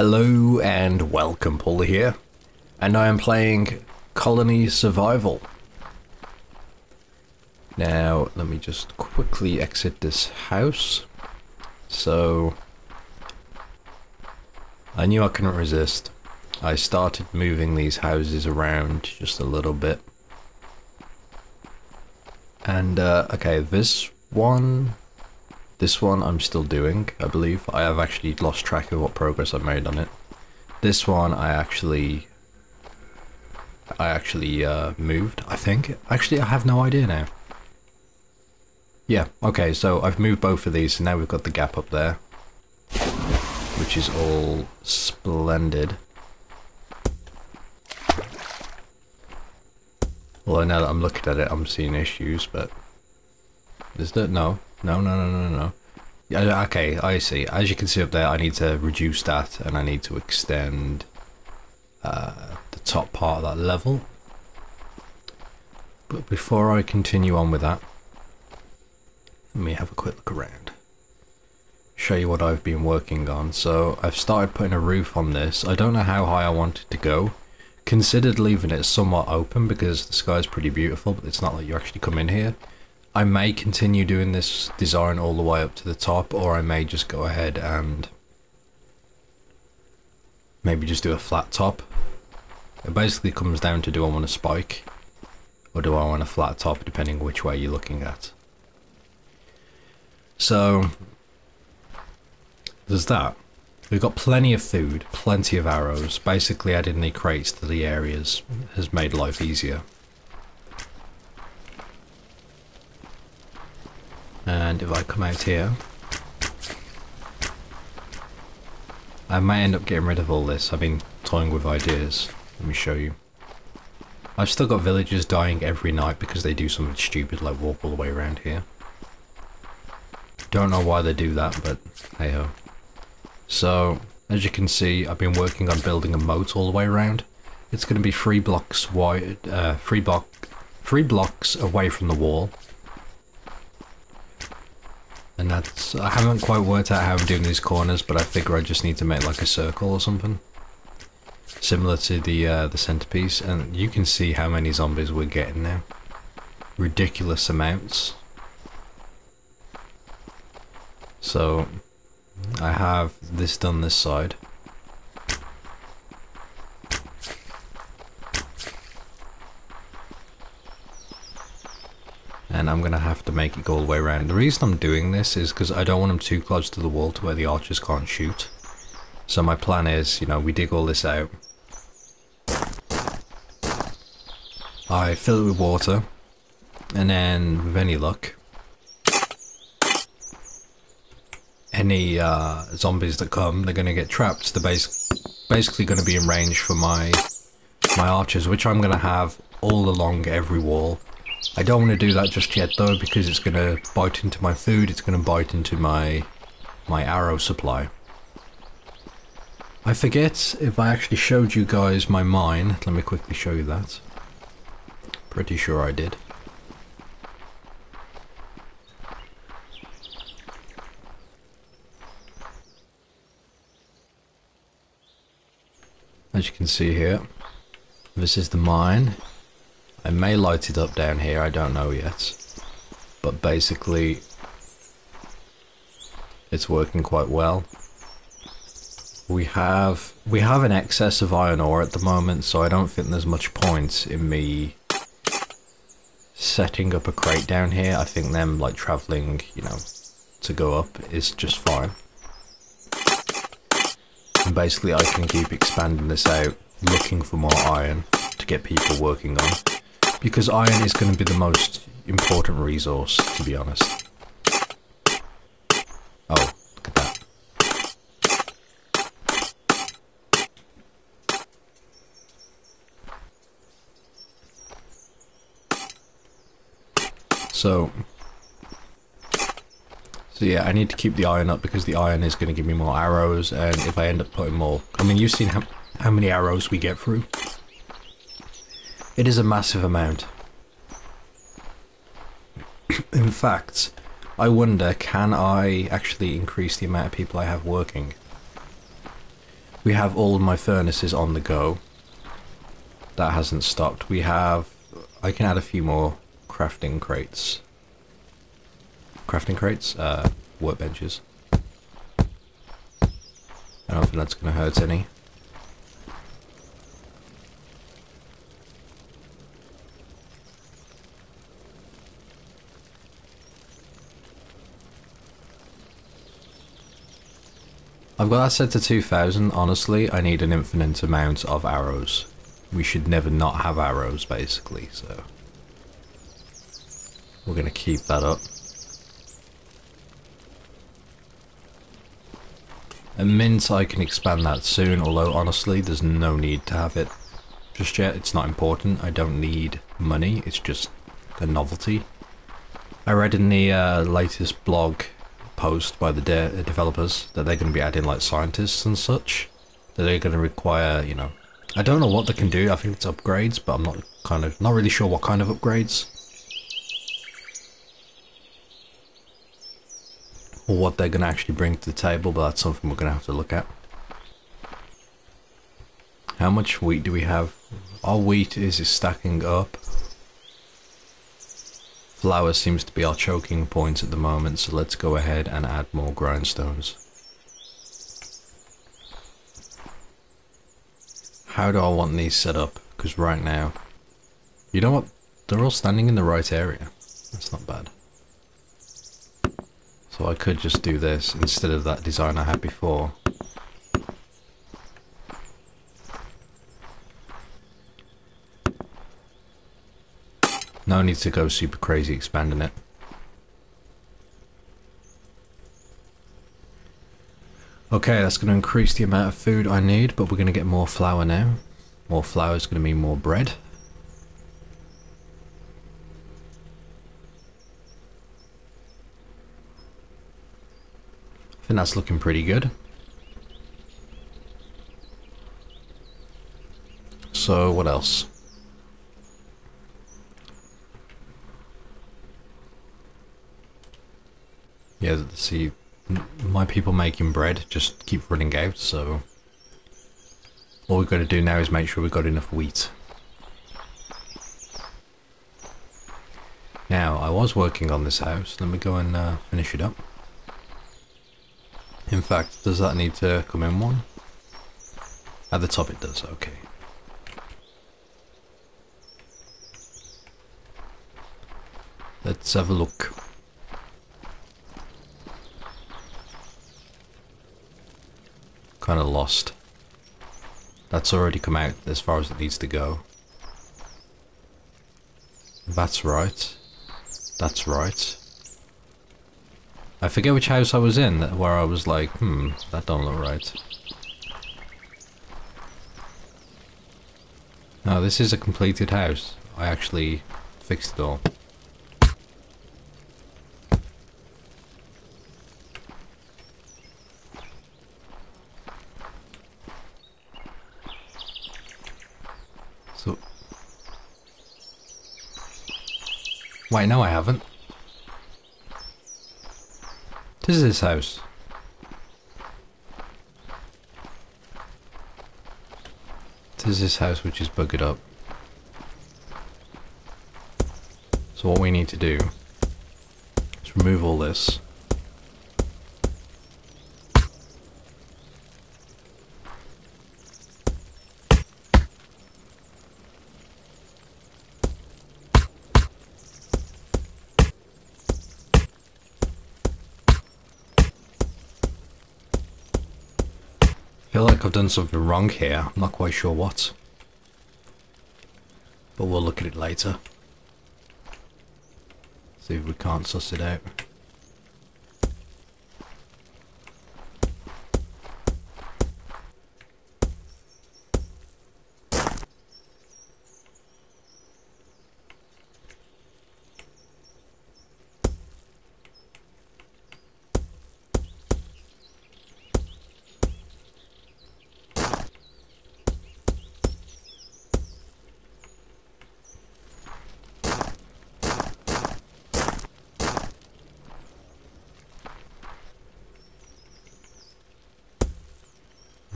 Hello and welcome, Pauleh here, and I am playing Colony Survival. Now, let me just quickly exit this house. So, I knew I couldn't resist. I started moving these houses around just a little bit. And, okay, this one I'm still doing, I believe. I have actually lost track of what progress I've made on it. This one I actually moved, I think. Actually, I have no idea now. Yeah, okay, so I've moved both of these, and now we've got the gap up there, which is all splendid. Well, now that I'm looking at it, I'm seeing issues, but is there? No. Yeah, okay, I see. As you can see up there, I need to reduce that, and I need to extend the top part of that level. But before I continue on with that, let me have a quick look around. Show you what I've been working on. So I've started putting a roof on this. I don't know how high I want it to go. Considered leaving it somewhat open because the sky is pretty beautiful, but it's not like you actually come in here. I may continue doing this design all the way up to the top, or I may just go ahead and maybe just do a flat top. It basically comes down to, do I want a spike or do I want a flat top, depending which way you're looking at. So there's that. We've got plenty of food, plenty of arrows. Basically adding the crates to the areas has made life easier. And if I come out here, I might end up getting rid of all this. I've been toying with ideas. Let me show you. I've still got villagers dying every night because they do something stupid like walk all the way around here. Don't know why they do that, but hey ho. So, as you can see, I've been working on building a moat all the way around. It's going to be 3 blocks wide, 3 blocks away from the wall. And that's, I haven't quite worked out how I'm doing these corners, but I figure I just need to make like a circle or something. Similar to the centerpiece, and you can see how many zombies we're getting now. Ridiculous amounts. So, I have this done this side. And I'm going to have to make it go all the way around. The reason I'm doing this is because I don't want them too close to the wall to where the archers can't shoot. So my plan is, you know, we dig all this out. I fill it with water. And then, with any luck, any zombies that come, they're going to get trapped. They're basically going to be in range for my archers, which I'm going to have all along every wall. I don't want to do that just yet though, because it's going to bite into my food, it's going to bite into my arrow supply. I forget if I actually showed you guys my mine. Let me quickly show you that. Pretty sure I did. As you can see here, this is the mine. I may light it up down here, I don't know yet. But basically, it's working quite well. We have an excess of iron ore at the moment, so I don't think there's much point in me setting up a crate down here. I think them like traveling, you know, to go up is just fine. And basically I can keep expanding this out, looking for more iron to get people working on. Because iron is going to be the most important resource, to be honest. Oh, look at that. So yeah, I need to keep the iron up because the iron is going to give me more arrows, and if I end up putting more... I mean, you've seen how many arrows we get through. It is a massive amount. In fact, I wonder, can I actually increase the amount of people I have working? We have all of my furnaces on the go. That hasn't stopped. We have... I can add a few more crafting crates. Crafting crates? Workbenches. I don't think that's going to hurt any. I've got that set to 2000. Honestly, I need an infinite amount of arrows. We should never not have arrows, basically, so... we're going to keep that up. And mint, I can expand that soon, although honestly, there's no need to have it just yet. It's not important. I don't need money. It's just a novelty. I read in the latest blog post by the developers that they're going to be adding like scientists and such. That they're going to require, you know, I don't know what they can do. I think it's upgrades, but I'm not really sure what kind of upgrades. Or what they're going to actually bring to the table, but that's something we're going to have to look at. How much wheat do we have? Our wheat is stacking up. Flour seems to be our choking point at the moment, so let's go ahead and add more grindstones. How do I want these set up? Because right now, you know what? They're all standing in the right area. That's not bad. So I could just do this instead of that design I had before. No need to go super crazy expanding it. Okay, that's going to increase the amount of food I need, but we're going to get more flour now. More flour is going to mean more bread. I think that's looking pretty good. So, what else? Yeah, see, my people making bread just keep running out, so all we've got to do now is make sure we've got enough wheat. Now, I was working on this house. Let me go and finish it up. In fact, does that need to come in one? At the top it does, okay. Let's have a look. Kind of lost. That's already come out as far as it needs to go. That's right. That's right. I forget which house I was in where I was like, that don't look right. No, this is a completed house. I actually fixed it all. So... wait, no I haven't. This is his house. This is his house which is buggered up. So what we need to do is remove all this. I feel like I've done something wrong here. I'm not quite sure what. But we'll look at it later. See if we can't suss it out.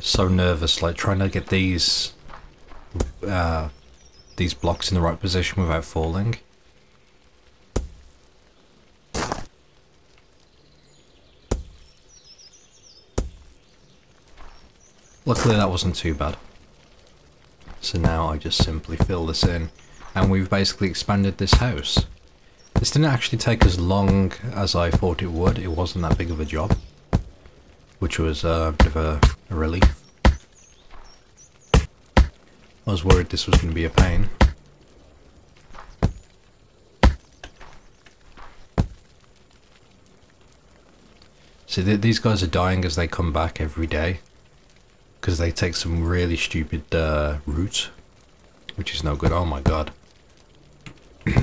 So nervous, like trying to get these blocks in the right position without falling. Luckily that wasn't too bad. So now I just simply fill this in, and we've basically expanded this house. This didn't actually take as long as I thought it would. It wasn't that big of a job, which was a bit of a relief. I was worried this was going to be a pain. See, these guys are dying as they come back every day, because they take some really stupid route, which is no good. Oh my god.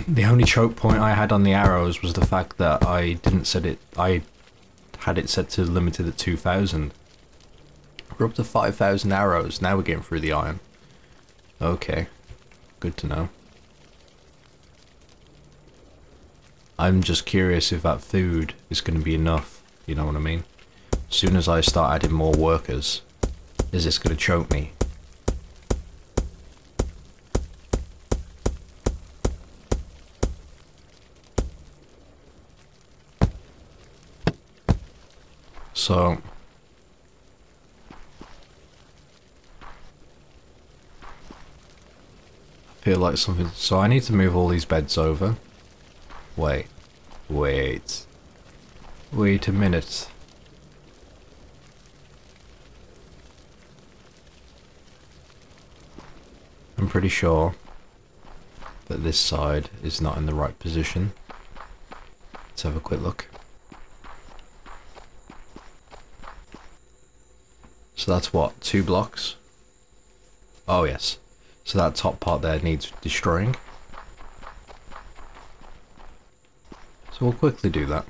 The only choke point I had on the arrows was the fact that I didn't set it, I had it set to limited at 2,000. We're up to 5,000 arrows, now we're getting through the iron. Okay, good to know. I'm just curious if that food is going to be enough, you know what I mean? As soon as I start adding more workers, is this going to choke me? So I feel like something, so I need to move all these beds over. Wait a minute. I'm pretty sure that this side is not in the right position. Let's have a quick look. So that's what, 2 blocks? Oh yes. So that top part there needs destroying. So we'll quickly do that.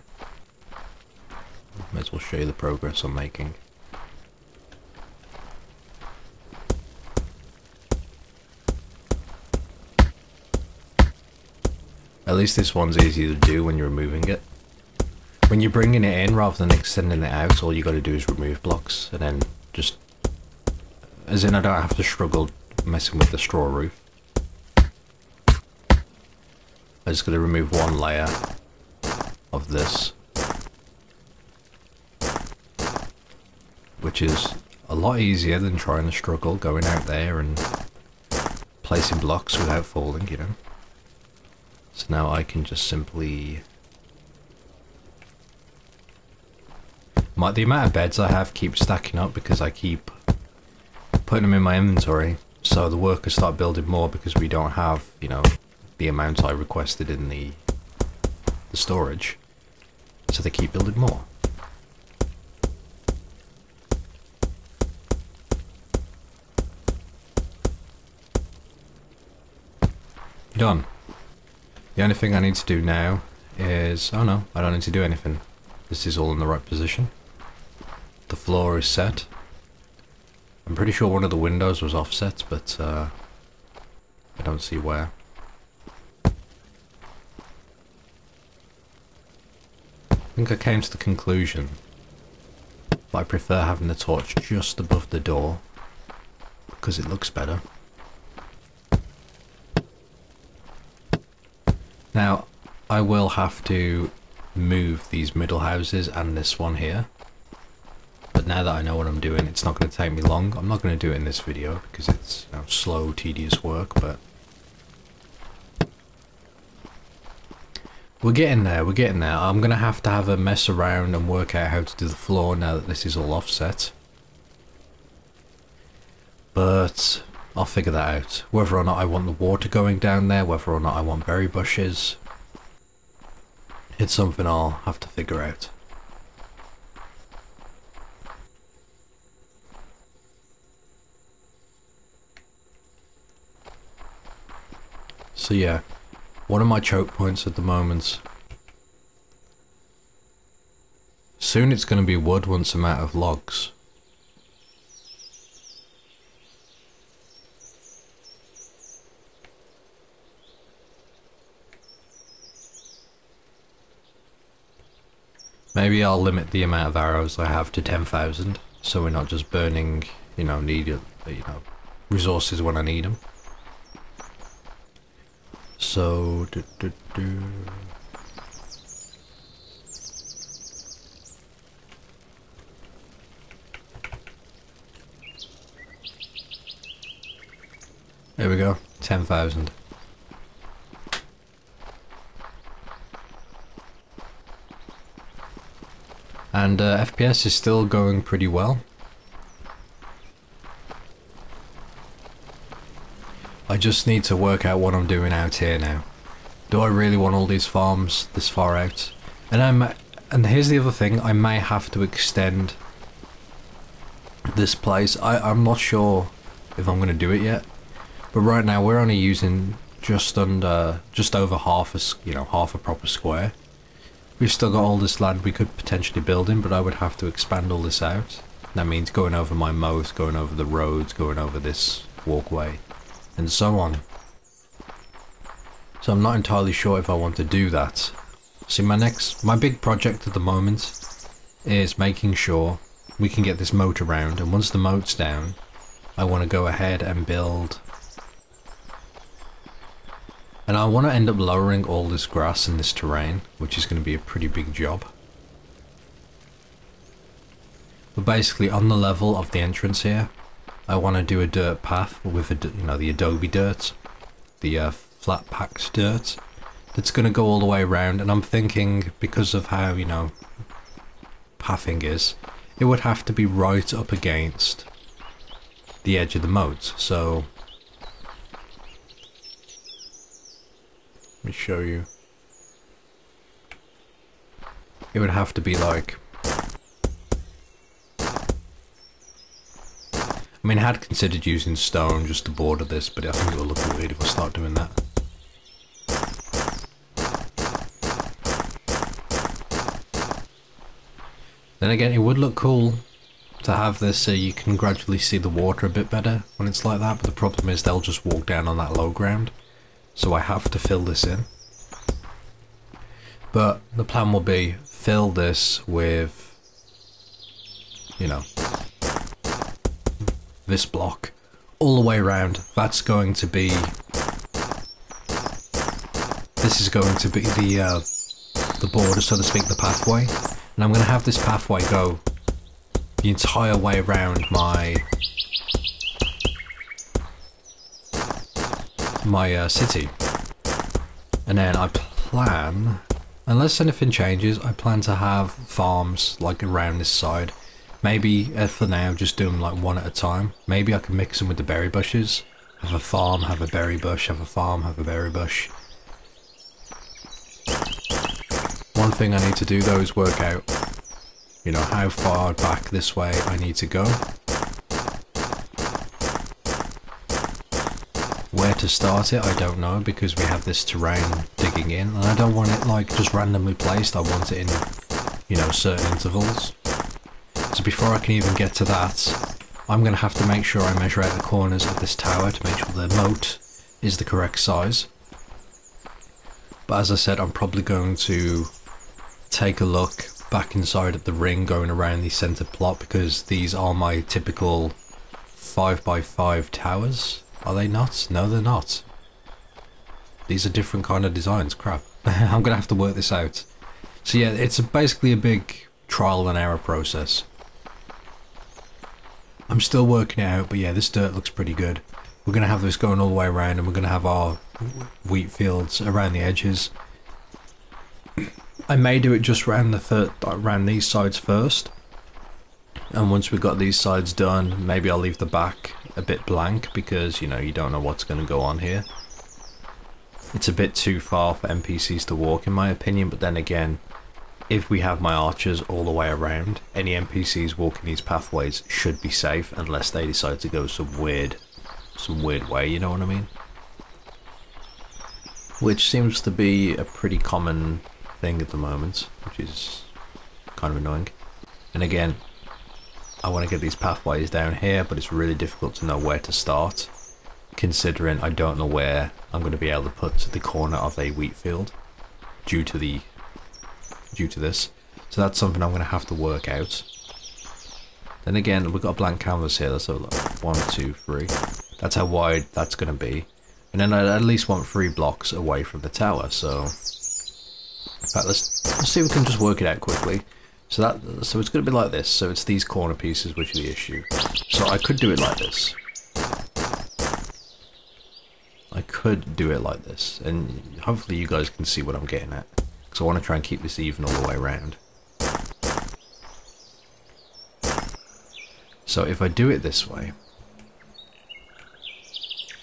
Might as well show you the progress I'm making. At least this one's easy to do when you're removing it. When you're bringing it in rather than extending it out, all you got to do is remove blocks and then just, as in I don't have to struggle messing with the straw roof. I just got to remove one layer of this, which is a lot easier than trying to struggle going out there and placing blocks without falling, you know. So now I can just simply... the amount of beds I have keeps stacking up because I keep putting them in my inventory, so the workers start building more because we don't have, you know, the amount I requested in the storage, so they keep building more. Done. The only thing I need to do now is... oh no, I don't need to do anything. This is all in the right position. The floor is set. I'm pretty sure one of the windows was offset, but I don't see where. I think I came to the conclusion that I prefer having the torch just above the door because it looks better. Now, I will have to move these middle houses and this one here. But now that I know what I'm doing, it's not going to take me long. I'm not going to do it in this video because it's, you know, slow, tedious work, but we're getting there, we're getting there. I'm going to have a mess around and work out how to do the floor now that this is all offset. But I'll figure that out. Whether or not I want the water going down there, whether or not I want berry bushes, it's something I'll have to figure out. So yeah, one of my choke points at the moment. Soon it's going to be wood once I'm out of logs. Maybe I'll limit the amount of arrows I have to 10,000, so we're not just burning, you know, resources when I need them. So, there we go, 10,000. And FPS is still going pretty well. I just need to work out what I'm doing out here now. Do I really want all these farms this far out? And here's the other thing, I may have to extend this place. I'm not sure if I'm going to do it yet. But right now we're only using just over half a proper square. We've still got all this land we could potentially build in, but I would have to expand all this out. That means going over my moat, going over the roads, going over this walkway, and so on. So I'm not entirely sure if I want to do that. See, my big project at the moment is making sure we can get this moat around, and once the moat's down, I want to go ahead and build. And I want to end up lowering all this grass in this terrain, which is going to be a pretty big job. But basically, on the level of the entrance here, I want to do a dirt path with the adobe dirt, the flat packed dirt, that's going to go all the way around. And I'm thinking, because of how, pathing is, it would have to be right up against the edge of the moat. So let me show you. It would have to be like, I mean, I had considered using stone just to border this, but I think it will look weird if I start doing that. Then again, it would look cool to have this so you can gradually see the water a bit better when it's like that, but the problem is they'll just walk down on that low ground. So I have to fill this in. But the plan will be fill this with, this block all the way around. That's going to be, this is going to be the border, so to speak, the pathway. And I'm going to have this pathway go the entire way around my city. And then I plan, unless anything changes, I plan to have farms like around this side. Maybe for now just do them like one at a time. Maybe I can mix them with the berry bushes. Have a farm, have a berry bush, have a farm, have a berry bush. One thing I need to do though is work out, how far back this way I need to go. Where to start it, I don't know, because we have this terrain digging in, and I don't want it like just randomly placed. I want it in, certain intervals. So before I can even get to that, I'm going to have to make sure I measure out the corners of this tower to make sure the moat is the correct size. But as I said, I'm probably going to take a look back inside of the ring going around the centre plot, because these are my typical 5x5 towers. Are they not? No, they're not. These are different kind of designs. Crap. I'm going to have to work this out. So yeah, it's basically a big trial and error process. I'm still working it out, but yeah, this dirt looks pretty good. We're going to have this going all the way around, and we're going to have our wheat fields around the edges. I may do it just around these sides first, and once we've got these sides done, maybe I'll leave the back a bit blank, because you don't know what's going to go on here. It's a bit too far for NPCs to walk, in my opinion, but then again, if we have my archers all the way around, any NPCs walking these pathways should be safe, unless they decide to go some weird way, you know what I mean? Which seems to be a pretty common thing at the moment, which is kind of annoying. And again, I want to get these pathways down here, but it's really difficult to know where to start, considering I don't know where I'm going to be able to put the corner of a wheat field due to this. So that's something I'm going to have to work out. Then again, we've got a blank canvas here. Let's have a look. 1, 2, 3. That's how wide that's going to be. And then I at least want 3 blocks away from the tower. So, in fact, let's see if we can just work it out quickly. So it's going to be like this. So it's these corner pieces which are the issue. So I could do it like this. I could do it like this, and hopefully you guys can see what I'm getting at. Because I want to try and keep this even all the way around. So if I do it this way,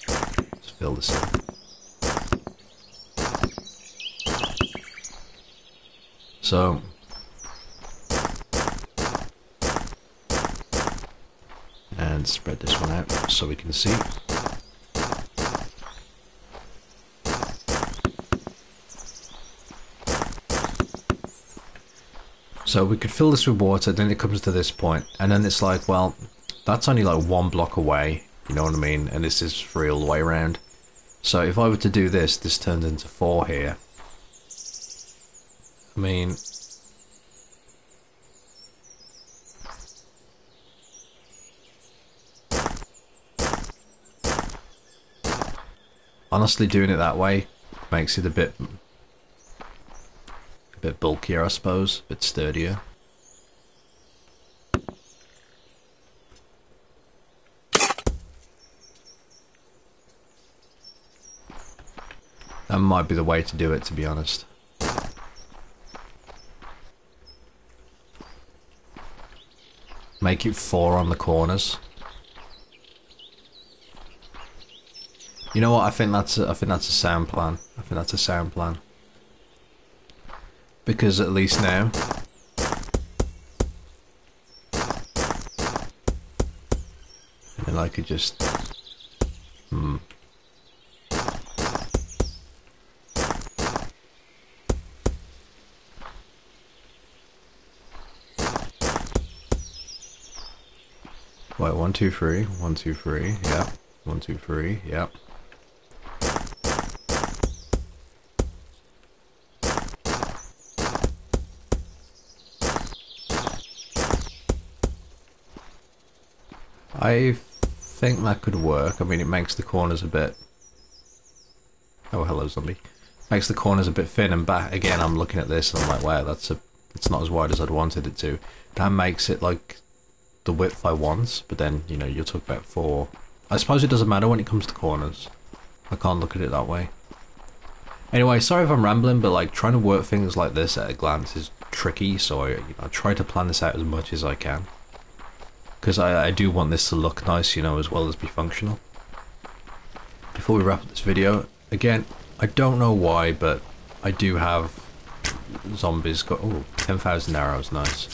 let's fill this in. So and spread this one out so we can see. So we could fill this with water, then it comes to this point, and then it's like, well, that's only like 1 block away, you know what I mean? And this is free all the way around. So if I were to do this, this turns into 4 here. I mean, honestly, doing it that way makes it a bit bulkier, I suppose, a bit sturdier. That might be the way to do it, to be honest. Make it 4 on the corners. You know what? I think that's a sound plan. I think that's a sound plan. Because at least now, and then I could just, Wait, 1, 2, 3, 1, 2, 3, yeah, 1, 2, 3, yeah. I think that could work. I mean, it makes the corners a bit... Oh, hello, zombie. Makes the corners a bit thin, and back again, I'm looking at this and I'm like, wow, it's not as wide as I'd wanted it to. That makes it like the width I want, but then, you know, you'll talk about 4. I suppose it doesn't matter when it comes to corners. I can't look at it that way. Anyway, sorry if I'm rambling, but like trying to work things like this at a glance is tricky, so I try to plan this out as much as I can. Because I do want this to look nice, you know, as well as be functional. Before we wrap up this video, again, I don't know why, but I do have zombies go... Oh, 10,000 arrows, nice.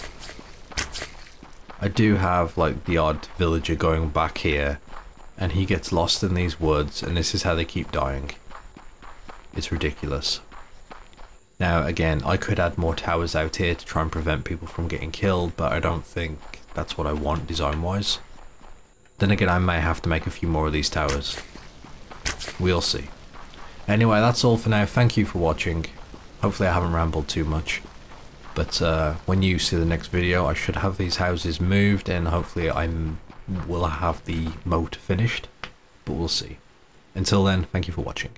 I do have, like, the odd villager going back here, and he gets lost in these woods, and this is how they keep dying. It's ridiculous. Now, again, I could add more towers out here to try and prevent people from getting killed, but I don't think that's what I want design-wise. Then again, I may have to make a few more of these towers. We'll see. Anyway, that's all for now. Thank you for watching. Hopefully I haven't rambled too much. But when you see the next video, I should have these houses moved, and hopefully I will have the moat finished. But we'll see. Until then, thank you for watching.